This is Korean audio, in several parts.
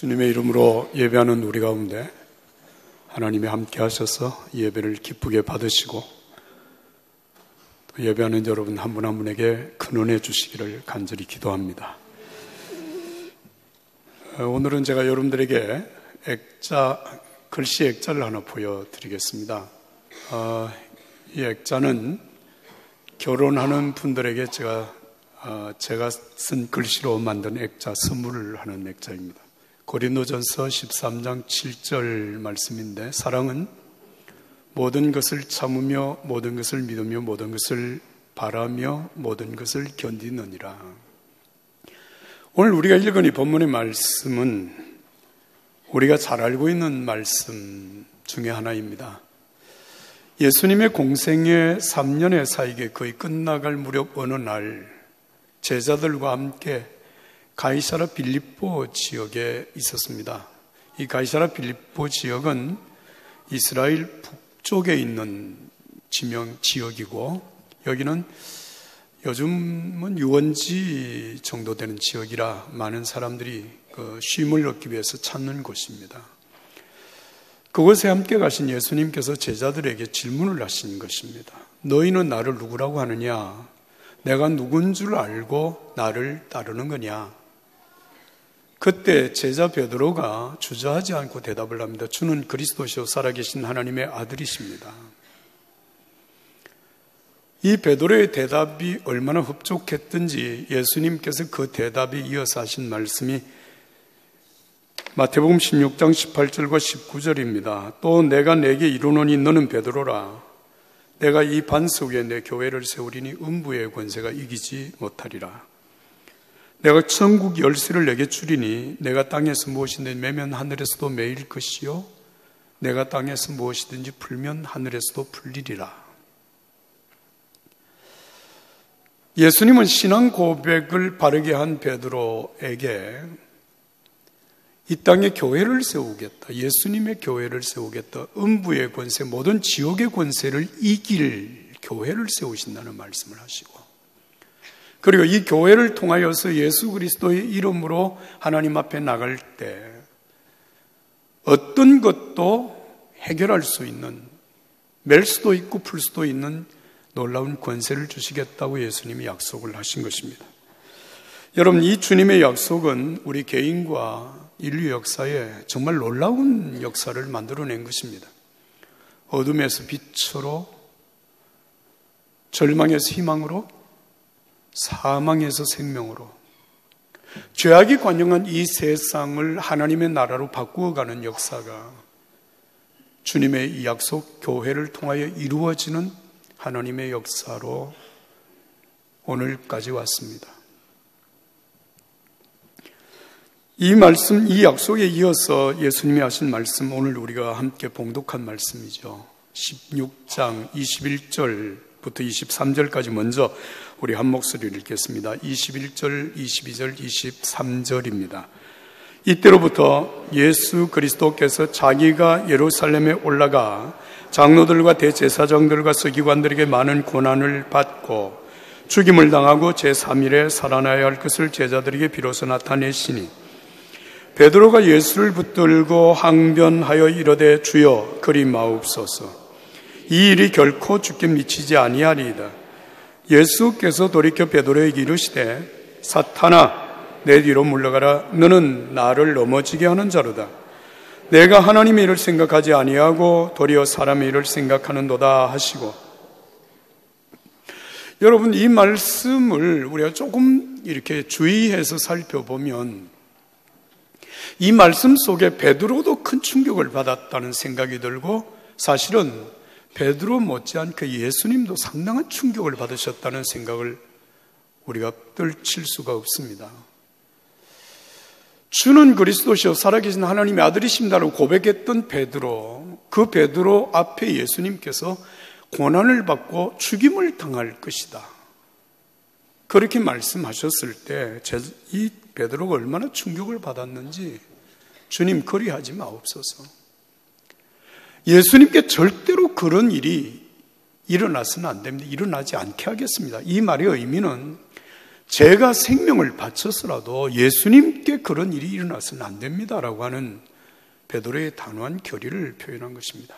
주님의 이름으로 예배하는 우리 가운데 하나님이 함께 하셔서 예배를 기쁘게 받으시고 또 예배하는 여러분 한 분 한 분에게 큰 은혜 주시기를 간절히 기도합니다. 오늘은 제가 여러분들에게 글씨 액자를 하나 보여드리겠습니다. 이 액자는 결혼하는 분들에게 제가 쓴 글씨로 만든 액자, 선물을 하는 액자입니다. 고린도전서 13장 7절 말씀인데, 사랑은 모든 것을 참으며 모든 것을 믿으며 모든 것을 바라며 모든 것을 견디느니라. 오늘 우리가 읽은 이 본문의 말씀은 우리가 잘 알고 있는 말씀 중에 하나입니다. 예수님의 공생의 3년의 사이에 거의 끝나갈 무렵 어느 날 제자들과 함께 가이사라 빌립보 지역에 있었습니다. 이 가이사라 빌립보 지역은 이스라엘 북쪽에 있는 지역이고, 여기는 요즘은 유원지 정도 되는 지역이라 많은 사람들이 쉼을 얻기 위해서 찾는 곳입니다. 그곳에 함께 가신 예수님께서 제자들에게 질문을 하신 것입니다. 너희는 나를 누구라고 하느냐? 내가 누군 줄 알고 나를 따르는 거냐? 그때 제자 베드로가 주저하지 않고 대답을 합니다. 주는 그리스도시요 살아계신 하나님의 아들이십니다. 이 베드로의 대답이 얼마나 흡족했든지 예수님께서 그 대답에 이어서 하신 말씀이 마태복음 16장 18절과 19절입니다. 또 내가 내게 이르노니 너는 베드로라. 내가 이 반석 위에 내 교회를 세우리니 음부의 권세가 이기지 못하리라. 내가 천국 열쇠를 내게 주리니 내가 땅에서 무엇이든지 매면 하늘에서도 매일 것이요 내가 땅에서 무엇이든지 풀면 하늘에서도 풀리리라. 예수님은 신앙 고백을 바르게 한 베드로에게 이 땅에 교회를 세우겠다, 예수님의 교회를 세우겠다, 음부의 권세, 모든 지옥의 권세를 이길 교회를 세우신다는 말씀을 하시고, 그리고 이 교회를 통하여서 예수 그리스도의 이름으로 하나님 앞에 나갈 때 어떤 것도 해결할 수 있는, 맬 수도 있고 풀 수도 있는 놀라운 권세를 주시겠다고 예수님이 약속을 하신 것입니다. 여러분, 이 주님의 약속은 우리 개인과 인류 역사에 정말 놀라운 역사를 만들어낸 것입니다. 어둠에서 빛으로, 절망에서 희망으로, 사망에서 생명으로, 죄악이 관영한 이 세상을 하나님의 나라로 바꾸어가는 역사가 주님의 이 약속 교회를 통하여 이루어지는 하나님의 역사로 오늘까지 왔습니다. 이 말씀, 이 약속에 이어서 예수님이 하신 말씀, 오늘 우리가 함께 봉독한 말씀이죠. 16장 21절부터 23절까지 먼저 우리 한 목소리를 읽겠습니다. 21절, 22절, 23절입니다. 이때로부터 예수 그리스도께서 자기가 예루살렘에 올라가 장로들과 대제사장들과 서기관들에게 많은 고난을 받고 죽임을 당하고 제3일에 살아나야 할 것을 제자들에게 비로소 나타내시니, 베드로가 예수를 붙들고 항변하여 이르되 주여 그리 마옵소서. 이 일이 결코 주께 미치지 아니하리이다. 예수께서 돌이켜 베드로에게 이르시되 사탄아 내 뒤로 물러가라. 너는 나를 넘어지게 하는 자로다. 내가 하나님의 일을 생각하지 아니하고 도리어 사람의 일을 생각하는도다 하시고. 여러분, 이 말씀을 우리가 조금 이렇게 주의해서 살펴보면 이 말씀 속에 베드로도 큰 충격을 받았다는 생각이 들고, 사실은 베드로 못지않게 예수님도 상당한 충격을 받으셨다는 생각을 우리가 떨칠 수가 없습니다. 주는 그리스도시요 살아계신 하나님의 아들이십니다라고 고백했던 베드로, 그 베드로 앞에 예수님께서 고난을 받고 죽임을 당할 것이다, 그렇게 말씀하셨을 때 이 베드로가 얼마나 충격을 받았는지 주님 그리하지 마옵소서. 예수님께 절대로 그런 일이 일어나서는 안 됩니다. 일어나지 않게 하겠습니다. 이 말의 의미는 제가 생명을 바쳐서라도 예수님께 그런 일이 일어나서는 안 됩니다라고 하는 베드로의 단호한 결의를 표현한 것입니다.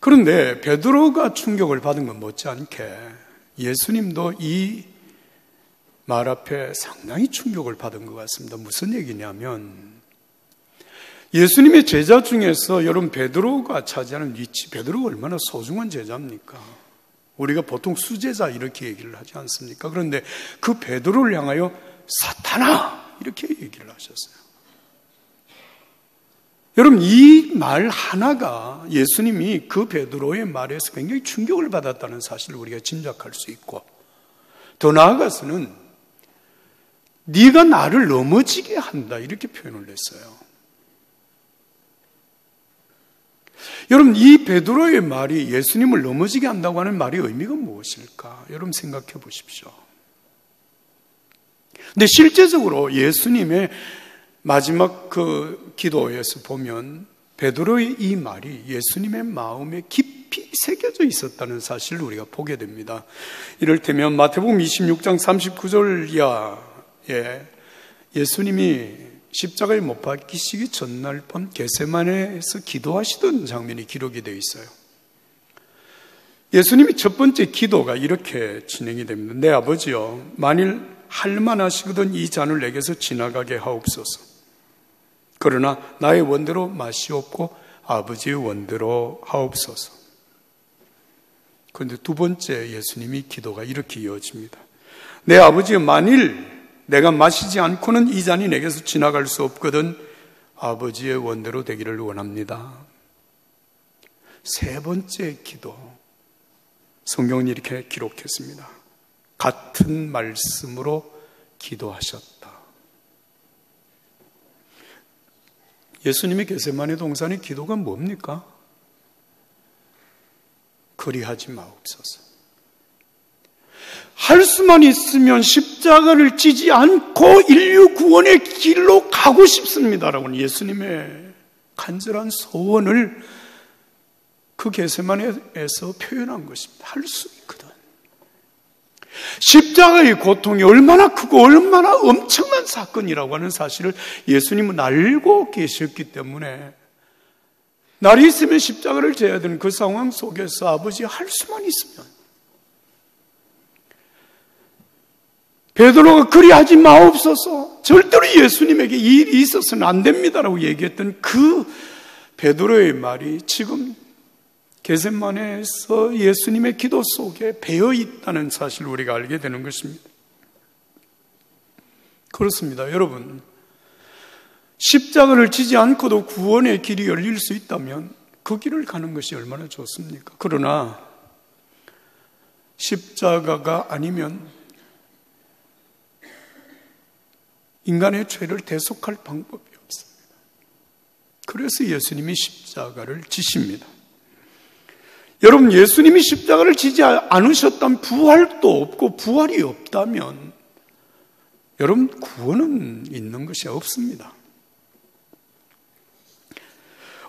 그런데 베드로가 충격을 받은 건 못지않게 예수님도 이 말 앞에 상당히 충격을 받은 것 같습니다. 무슨 얘기냐면 예수님의 제자 중에서 여러분 베드로가 차지하는 위치, 베드로가 얼마나 소중한 제자입니까? 우리가 보통 수제자 이렇게 얘기를 하지 않습니까? 그런데 그 베드로를 향하여 사탄아 이렇게 얘기를 하셨어요. 여러분 이 말 하나가 예수님이 그 베드로의 말에서 굉장히 충격을 받았다는 사실을 우리가 짐작할 수 있고, 더 나아가서는 네가 나를 넘어지게 한다 이렇게 표현을 했어요. 여러분 이 베드로의 말이 예수님을 넘어지게 한다고 하는 말의 의미가 무엇일까? 여러분 생각해 보십시오. 근데 실제적으로 예수님의 마지막 그 기도에서 보면 베드로의 이 말이 예수님의 마음에 깊이 새겨져 있었다는 사실을 우리가 보게 됩니다. 이를테면 마태복음 26장 39절 이하에 예수님이 십자가에 못 박히시기 전날 밤 겟세마네에서 기도하시던 장면이 기록이 되어 있어요. 예수님이 첫 번째 기도가 이렇게 진행이 됩니다. 내 아버지여, 만일 할만하시거든 이 잔을 내게서 지나가게 하옵소서. 그러나 나의 원대로 마시옵고 아버지의 원대로 하옵소서. 그런데 두 번째 예수님이 기도가 이렇게 이어집니다. 내 아버지여, 만일 내가 마시지 않고는 이 잔이 내게서 지나갈 수 없거든 아버지의 원대로 되기를 원합니다. 세 번째 기도, 성경은 이렇게 기록했습니다. 같은 말씀으로 기도하셨다. 예수님의 겟세마네 동산의 기도가 뭡니까? 그리하지 마옵소서. 할 수만 있으면 십자가를 지지 않고 인류 구원의 길로 가고 싶습니다라고는 예수님의 간절한 소원을 그 겟세마네에서 표현한 것입니다. 할 수 있거든. 십자가의 고통이 얼마나 크고 얼마나 엄청난 사건이라고 하는 사실을 예수님은 알고 계셨기 때문에 날이 있으면 십자가를 져야 되는 그 상황 속에서 아버지 할 수만 있으면, 베드로가 그리하지 마옵소서, 절대로 예수님에게 이 일이 있어서는 안 됩니다라고 얘기했던 그 베드로의 말이 지금 겟세마네에서 예수님의 기도 속에 배어 있다는 사실을 우리가 알게 되는 것입니다. 그렇습니다. 여러분, 십자가를 지지 않고도 구원의 길이 열릴 수 있다면 그 길을 가는 것이 얼마나 좋습니까? 그러나 십자가가 아니면 인간의 죄를 대속할 방법이 없습니다. 그래서 예수님이 십자가를 지십니다. 여러분, 예수님이 십자가를 지지 않으셨다면 부활도 없고, 부활이 없다면 여러분 구원은 있는 것이 없습니다.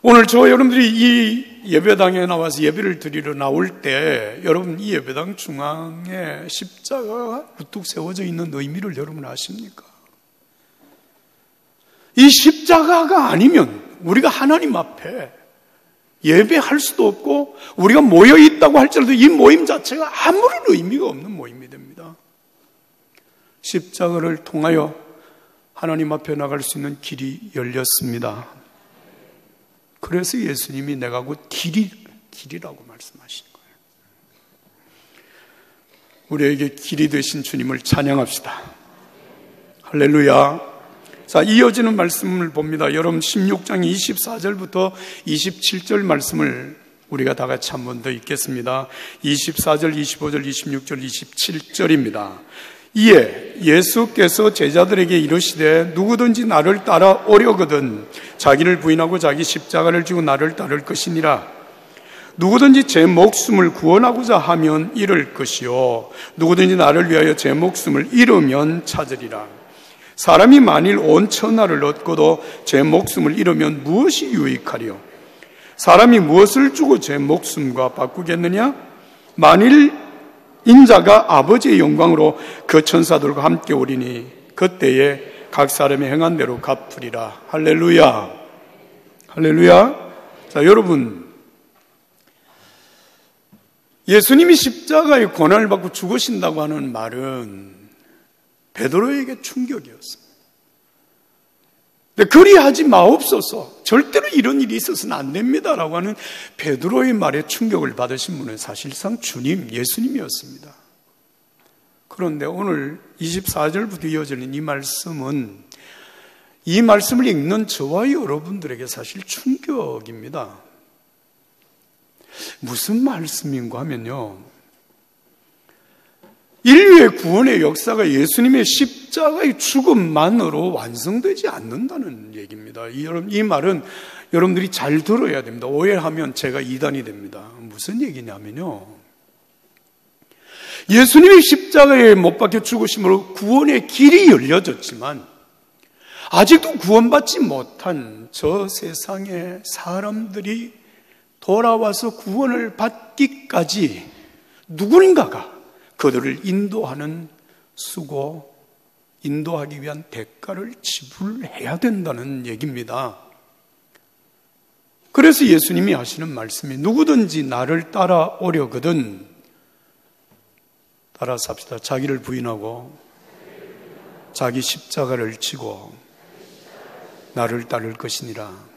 오늘 저와 여러분들이 이 예배당에 나와서 예배를 드리러 나올 때 여러분 이 예배당 중앙에 십자가가 우뚝 세워져 있는 의미를 여러분 아십니까? 이 십자가가 아니면 우리가 하나님 앞에 예배할 수도 없고, 우리가 모여 있다고 할지라도 이 모임 자체가 아무런 의미가 없는 모임이 됩니다. 십자가를 통하여 하나님 앞에 나갈 수 있는 길이 열렸습니다. 그래서 예수님이 내가 곧 길이라고 말씀하신 거예요. 우리에게 길이 되신 주님을 찬양합시다. 할렐루야. 자, 이어지는 말씀을 봅니다. 여러분 16장 24절부터 27절 말씀을 우리가 다 같이 한 번 더 읽겠습니다. 24절, 25절, 26절, 27절입니다. 이에 예수께서 제자들에게 이르시되 누구든지 나를 따라 오려거든 자기를 부인하고 자기 십자가를 지고 나를 따를 것이니라. 누구든지 제 목숨을 구원하고자 하면 잃을 것이요 누구든지 나를 위하여 제 목숨을 잃으면 찾으리라. 사람이 만일 온 천하를 얻고도 제 목숨을 잃으면 무엇이 유익하리요? 사람이 무엇을 주고 제 목숨과 바꾸겠느냐? 만일 인자가 아버지의 영광으로 그 천사들과 함께 오리니 그때에 각 사람이 행한 대로 갚으리라. 할렐루야. 할렐루야. 자, 여러분, 예수님이 십자가의 고난을 받고 죽으신다고 하는 말은 베드로에게 충격이었습니다. 근데 그리하지 마옵소서, 절대로 이런 일이 있어서는 안 됩니다라고 하는 베드로의 말에 충격을 받으신 분은 사실상 주님, 예수님이었습니다. 그런데 오늘 24절부터 이어지는 이 말씀은 이 말씀을 읽는 저와 여러분들에게 사실 충격입니다. 무슨 말씀인가 하면요, 인류의 구원의 역사가 예수님의 십자가의 죽음만으로 완성되지 않는다는 얘기입니다. 이 말은 여러분들이 잘 들어야 됩니다. 오해하면 제가 이단이 됩니다. 무슨 얘기냐면요, 예수님이 십자가에 못 박혀 죽으심으로 구원의 길이 열려졌지만 아직도 구원받지 못한 저 세상의 사람들이 돌아와서 구원을 받기까지 누군가가 그들을 인도하는 수고, 인도하기 위한 대가를 지불해야 된다는 얘기입니다. 그래서 예수님이 하시는 말씀이 누구든지 나를 따라오려거든, 따라서 합시다. 자기를 부인하고 자기 십자가를 지고 나를 따를 것이니라.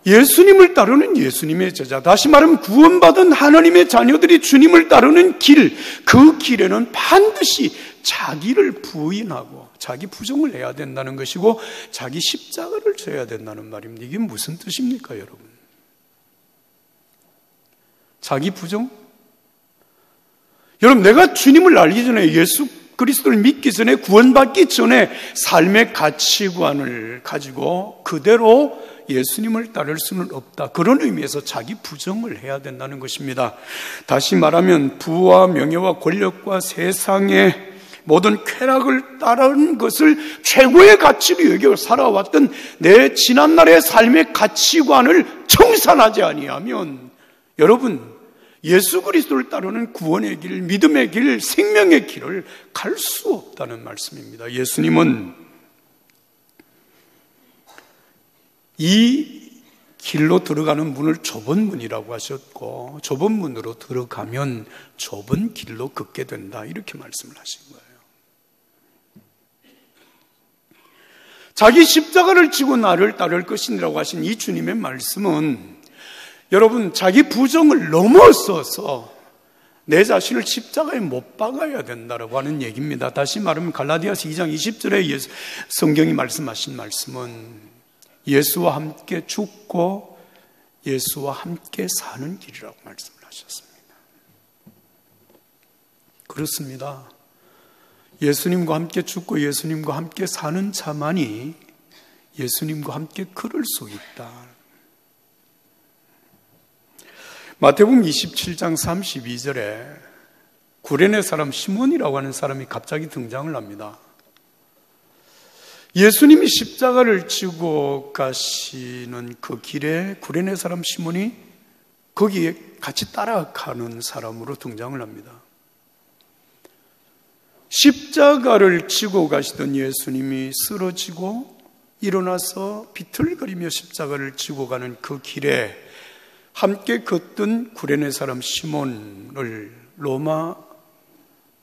예수님을 따르는 예수님의 제자, 다시 말하면 구원받은 하나님의 자녀들이 주님을 따르는 길, 그 길에는 반드시 자기를 부인하고 자기 부정을 해야 된다는 것이고 자기 십자가를 져야 된다는 말입니다. 이게 무슨 뜻입니까, 여러분? 자기 부정? 여러분, 내가 주님을 알기 전에, 예수 그리스도를 믿기 전에, 구원받기 전에 삶의 가치관을 가지고 그대로 예수님을 따를 수는 없다. 그런 의미에서 자기 부정을 해야 된다는 것입니다. 다시 말하면 부와 명예와 권력과 세상의 모든 쾌락을 따르는 것을 최고의 가치로 여겨 살아왔던 내 지난날의 삶의 가치관을 청산하지 아니하면 여러분, 예수 그리스도를 따르는 구원의 길, 믿음의 길, 생명의 길을 갈 수 없다는 말씀입니다. 예수님은 이 길로 들어가는 문을 좁은 문이라고 하셨고, 좁은 문으로 들어가면 좁은 길로 걷게 된다, 이렇게 말씀을 하신 거예요. 자기 십자가를 지고 나를 따를 것이라고 하신 이 주님의 말씀은 여러분, 자기 부정을 넘어서서 내 자신을 십자가에 못 박아야 된다고 하는 얘기입니다. 다시 말하면 갈라디아서 2장 20절에 성경이 말씀하신 말씀은 예수와 함께 죽고 예수와 함께 사는 길이라고 말씀을 하셨습니다. 그렇습니다. 예수님과 함께 죽고 예수님과 함께 사는 자만이 예수님과 함께 걸을 수 있다. 마태복음 27장 32절에 구레네 사람 시몬이라고 하는 사람이 갑자기 등장을 합니다. 예수님이 십자가를 지고 가시는 그 길에 구레네 사람 시몬이 거기에 같이 따라가는 사람으로 등장을 합니다. 십자가를 지고 가시던 예수님이 쓰러지고 일어나서 비틀거리며 십자가를 지고 가는 그 길에 함께 걷던 구레네 사람 시몬을 로마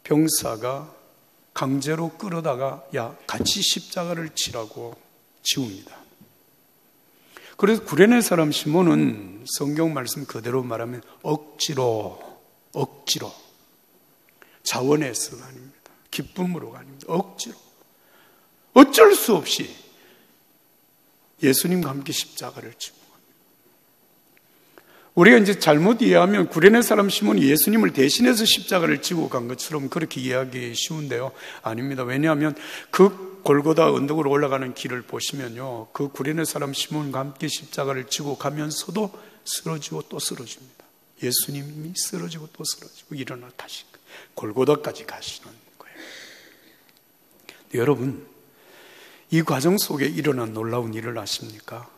병사가 강제로 끌어다가 야, 같이 십자가를 지라고 지웁니다. 그래서 구레네 사람 시몬은 성경 말씀 그대로 말하면 억지로 자원해서가 아닙니다. 기쁨으로가 아닙니다. 억지로 어쩔 수 없이 예수님과 함께 십자가를 지고, 우리가 이제 잘못 이해하면 구레네 사람 시몬이 예수님을 대신해서 십자가를 지고 간 것처럼 그렇게 이해하기 쉬운데요, 아닙니다. 왜냐하면 그 골고다 언덕으로 올라가는 길을 보시면요, 그 구레네 사람 시몬과 함께 십자가를 지고 가면서도 쓰러지고 또 쓰러집니다. 예수님이 쓰러지고 또 쓰러지고 일어나 다시 골고다까지 가시는 거예요. 여러분, 이 과정 속에 일어난 놀라운 일을 아십니까?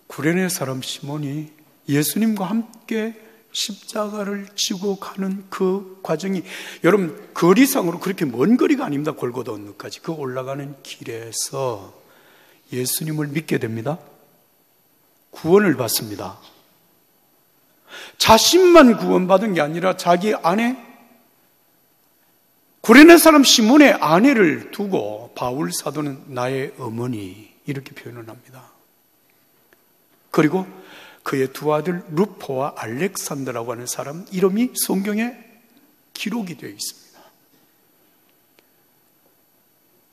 구레네 사람 시몬이 예수님과 함께 십자가를 지고 가는 그 과정이 여러분 거리상으로 그렇게 먼 거리가 아닙니다. 골고다 언덕까지 그 올라가는 길에서 예수님을 믿게 됩니다. 구원을 받습니다. 자신만 구원받은 게 아니라 자기 아내 구레네 사람 시몬의 아내를 두고 바울 사도는 나의 어머니 이렇게 표현을 합니다. 그리고 그의 두 아들 루포와 알렉산더라고 하는 사람 이름이 성경에 기록이 되어 있습니다.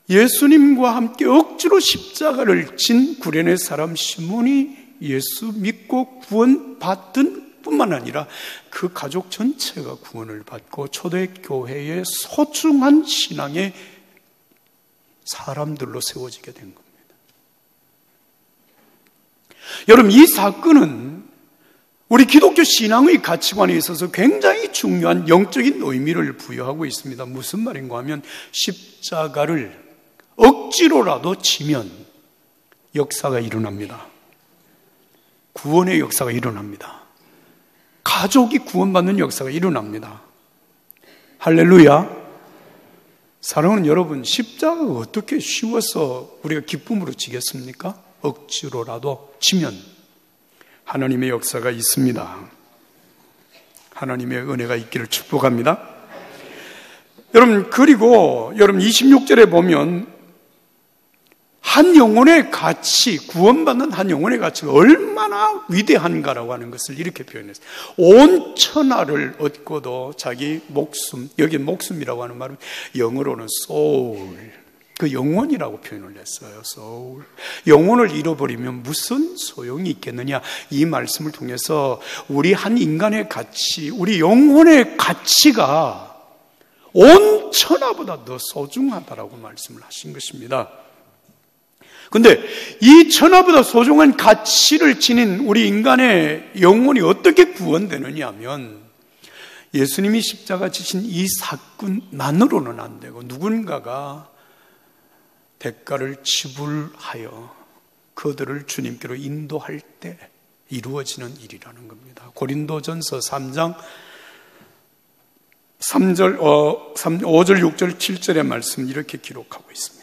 예수님과 함께 억지로 십자가를 진 구레네 사람 시몬이 예수 믿고 구원받은 뿐만 아니라 그 가족 전체가 구원을 받고 초대교회의 소중한 신앙의 사람들로 세워지게 된 겁니다. 여러분, 이 사건은 우리 기독교 신앙의 가치관에 있어서 굉장히 중요한 영적인 의미를 부여하고 있습니다. 무슨 말인가 하면 십자가를 억지로라도 지면 역사가 일어납니다. 구원의 역사가 일어납니다. 가족이 구원받는 역사가 일어납니다. 할렐루야. 사랑하는 여러분, 십자가가 어떻게 쉬워서 우리가 기쁨으로 지겠습니까? 억지로라도 지면 하나님의 역사가 있습니다. 하나님의 은혜가 있기를 축복합니다. 여러분, 그리고 여러분 26절에 보면 한 영혼의 가치, 구원받는 한 영혼의 가치가 얼마나 위대한가라고 하는 것을 이렇게 표현했어요. 온 천하를 얻고도 자기 목숨, 여기 목숨이라고 하는 말은 영어로는 soul, 그 영혼이라고 표현을 했어요. soul. 영혼을 잃어버리면 무슨 소용이 있겠느냐. 이 말씀을 통해서 우리 한 인간의 가치, 우리 영혼의 가치가 온 천하보다 더 소중하다라고 말씀을 하신 것입니다. 근데 이 천하보다 소중한 가치를 지닌 우리 인간의 영혼이 어떻게 구원되느냐 하면 예수님이 십자가 지신 이 사건만으로는 안 되고 누군가가 대가를 지불하여 그들을 주님께로 인도할 때 이루어지는 일이라는 겁니다. 고린도전서 3장 5절, 6절, 7절의 말씀 이렇게 기록하고 있습니다.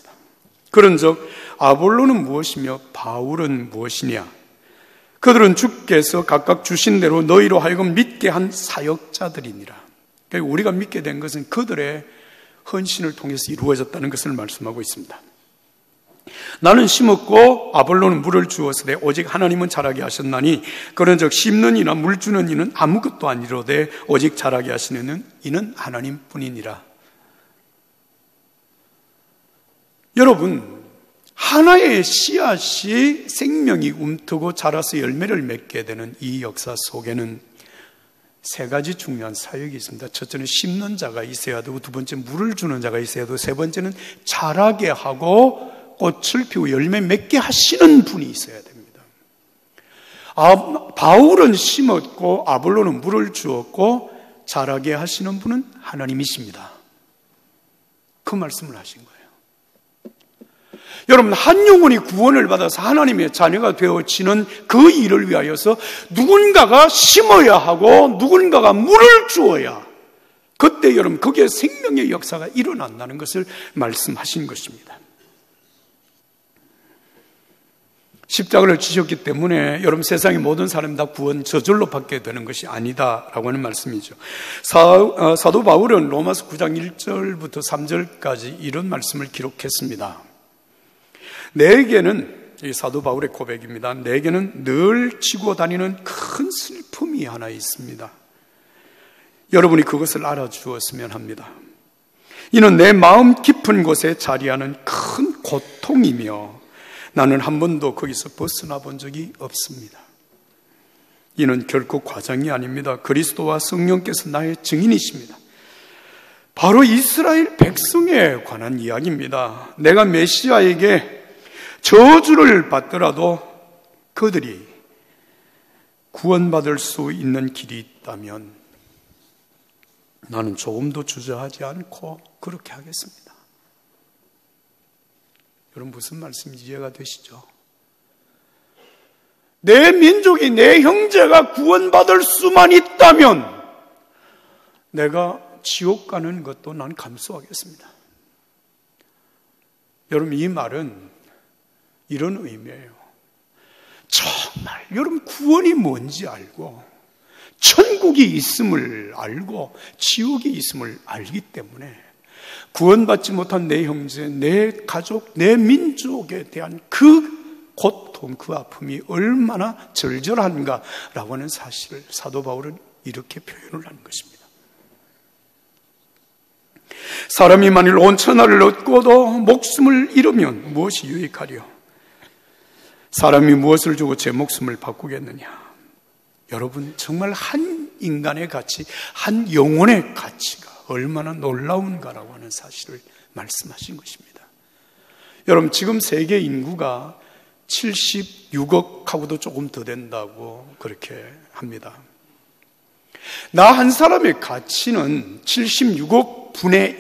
그런즉 아볼로는 무엇이며 바울은 무엇이냐? 그들은 주께서 각각 주신 대로 너희로 하여금 믿게 한 사역자들이니라. 그러니까 우리가 믿게 된 것은 그들의 헌신을 통해서 이루어졌다는 것을 말씀하고 있습니다. 나는 심었고 아볼로는 물을 주었으되 오직 하나님은 자라게 하셨나니 그런즉 심는 이나 물 주는 이는 아무것도 아니로되 오직 자라게 하시는 이는 하나님뿐이니라. 여러분, 하나의 씨앗이 생명이 움트고 자라서 열매를 맺게 되는 이 역사 속에는 세 가지 중요한 사역이 있습니다. 첫째는 심는 자가 있어야 되고, 두 번째는 물을 주는 자가 있어야 되고, 세 번째는 자라게 하고 꽃을 피우고 열매 맺게 하시는 분이 있어야 됩니다. 바울은 심었고 아볼로는 물을 주었고 자라게 하시는 분은 하나님이십니다. 그 말씀을 하신 거예요. 여러분, 한 영혼이 구원을 받아서 하나님의 자녀가 되어지는 그 일을 위하여서 누군가가 심어야 하고 누군가가 물을 주어야 그때 여러분 거기에 생명의 역사가 일어난다는 것을 말씀하신 것입니다. 십자가를 지셨기 때문에 여러분 세상의 모든 사람이 다 구원 저절로 받게 되는 것이 아니다라고 하는 말씀이죠. 사도 바울은 로마서 9장 1절부터 3절까지 이런 말씀을 기록했습니다. 내게는, 이 사도 바울의 고백입니다. 내게는 늘 지고 다니는 큰 슬픔이 하나 있습니다. 여러분이 그것을 알아주었으면 합니다. 이는 내 마음 깊은 곳에 자리하는 큰 고통이며 나는 한 번도 거기서 벗어나 본 적이 없습니다. 이는 결코 과장이 아닙니다. 그리스도와 성령께서 나의 증인이십니다. 바로 이스라엘 백성에 관한 이야기입니다. 내가 메시아에게 저주를 받더라도 그들이 구원받을 수 있는 길이 있다면 나는 조금도 주저하지 않고 그렇게 하겠습니다. 여러분 무슨 말씀인지 이해가 되시죠? 내 민족이, 내 형제가 구원받을 수만 있다면 내가 지옥 가는 것도 난 감수하겠습니다. 여러분, 이 말은 이런 의미예요. 정말 여러분 구원이 뭔지 알고 천국이 있음을 알고 지옥이 있음을 알기 때문에 구원받지 못한 내 형제, 내 가족, 내 민족에 대한 그 고통, 그 아픔이 얼마나 절절한가라고 하는 사실을 사도 바울은 이렇게 표현을 하는 것입니다. 사람이 만일 온 천하를 얻고도 목숨을 잃으면 무엇이 유익하리요? 사람이 무엇을 주고 제 목숨을 바꾸겠느냐? 여러분, 정말 한 인간의 가치, 한 영혼의 가치가 얼마나 놀라운가라고 하는 사실을 말씀하신 것입니다. 여러분, 지금 세계 인구가 76억하고도 조금 더 된다고 그렇게 합니다. 나 한 사람의 가치는 76억 분의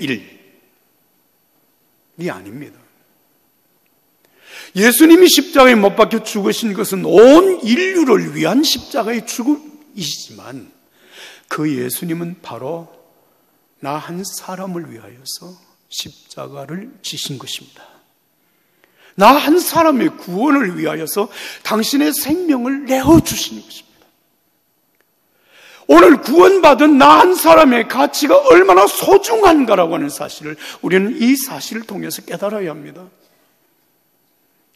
1이 아닙니다. 예수님이 십자가에 못 박혀 죽으신 것은 온 인류를 위한 십자가의 죽음이시지만 그 예수님은 바로 나 한 사람을 위하여서 십자가를 지신 것입니다. 나 한 사람의 구원을 위하여서 당신의 생명을 내어주신 것입니다. 오늘 구원받은 나 한 사람의 가치가 얼마나 소중한가라고 하는 사실을 우리는 이 사실을 통해서 깨달아야 합니다.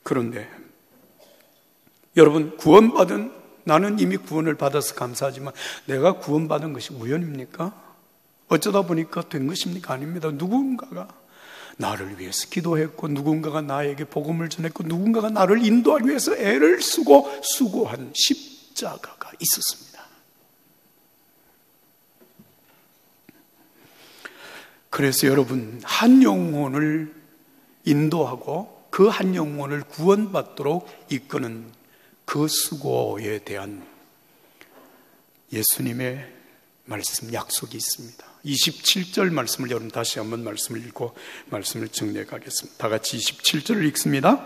그런데 여러분, 구원받은 나는 이미 구원을 받아서 감사하지만 내가 구원받은 것이 우연입니까? 어쩌다 보니까 된 것입니까? 아닙니다. 누군가가 나를 위해서 기도했고 누군가가 나에게 복음을 전했고 누군가가 나를 인도하기 위해서 애를 쓰고 수고한 십자가가 있었습니다. 그래서 여러분, 한 영혼을 인도하고 그 한 영혼을 구원받도록 이끄는 그 수고에 대한 예수님의 말씀, 약속이 있습니다. 27절 말씀을 여러분 다시 한번 말씀을 읽고 말씀을 정리해 가겠습니다. 다 같이 27절을 읽습니다.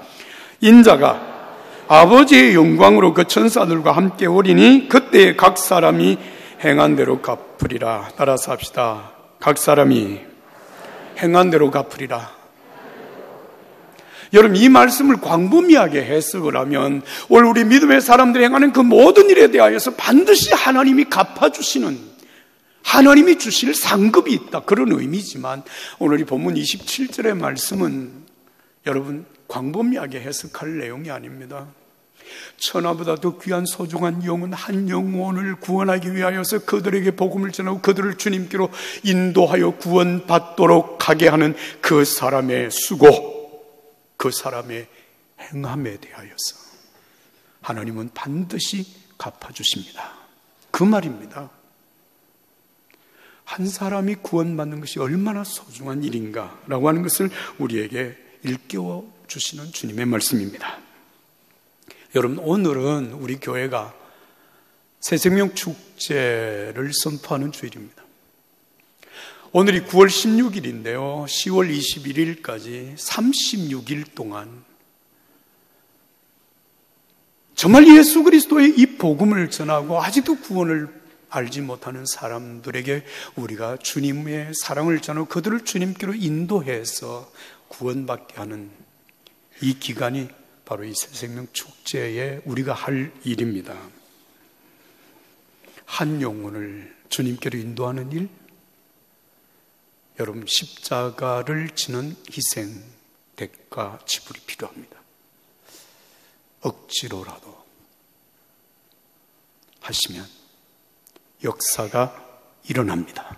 인자가 아버지의 영광으로 그 천사들과 함께 오리니 그때 각 사람이 행한 대로 갚으리라. 따라서 합시다. 각 사람이 행한 대로 갚으리라. 여러분, 이 말씀을 광범위하게 해석을 하면 오늘 우리 믿음의 사람들이 행하는 그 모든 일에 대하여서 반드시 하나님이 갚아주시는, 하나님이 주실 상급이 있다, 그런 의미지만 오늘 이 본문 27절의 말씀은 여러분 광범위하게 해석할 내용이 아닙니다. 천하보다 더 귀한 소중한 영혼 한 영혼을 구원하기 위하여서 그들에게 복음을 전하고 그들을 주님께로 인도하여 구원받도록 하게 하는 그 사람의 수고, 그 사람의 행함에 대하여서 하나님은 반드시 갚아주십니다. 그 말입니다. 한 사람이 구원받는 것이 얼마나 소중한 일인가라고 하는 것을 우리에게 일깨워 주시는 주님의 말씀입니다. 여러분, 오늘은 우리 교회가 새생명 축제를 선포하는 주일입니다. 오늘이 9월 16일인데요. 10월 21일까지 36일 동안 정말 예수 그리스도의 이 복음을 전하고 아직도 구원을 알지 못하는 사람들에게 우리가 주님의 사랑을 전하고 그들을 주님께로 인도해서 구원받게 하는 이 기간이 바로 이 새생명 축제에 우리가 할 일입니다. 한 영혼을 주님께로 인도하는 일, 여러분 십자가를 지는 희생, 대가, 지불이 필요합니다. 억지로라도 하시면 역사가 일어납니다.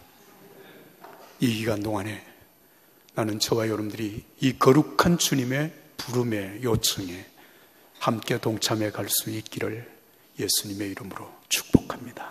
이 기간 동안에 나는 저와 여러분들이 이 거룩한 주님의 부름의 요청에 함께 동참해 갈 수 있기를 예수님의 이름으로 축복합니다.